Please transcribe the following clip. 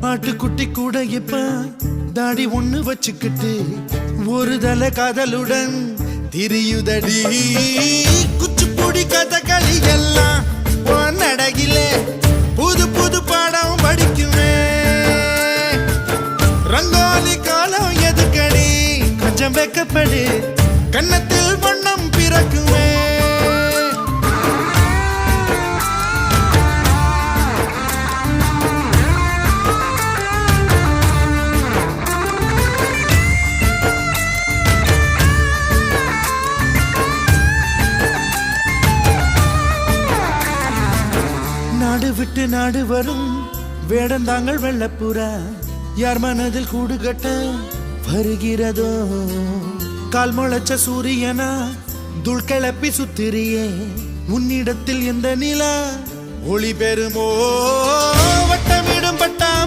ஆட்டுக்குட்டி கூட இப்ப தாடி ஒண்ணு வச்சுக்கிட்டு ஒரு தலை காதலுடன் திரியுதடி. குச்சிப்புடி கதகளி எல்லாம் நடகில புது புது பாடம் படிக்குமே. ரங்கோலி காலம் எதுக்கடி கொஞ்சம் வெக்கப்படு, கன்னத்தில் வண்ணம் பிறக்குமே. நாடு விட்டு நாடு வரும் வேடந்தாங்கள் வெள்ளப்புறா யார் மனதில் கூடு கட்ட வருகிறதோ. கால் முளைச்ச சூரியனா துள் கிளப்பி சுத்திரியே, உன்னிடத்தில் எந்த நிலா ஒளி பெறுமோ. வட்டமிடும் பட்டா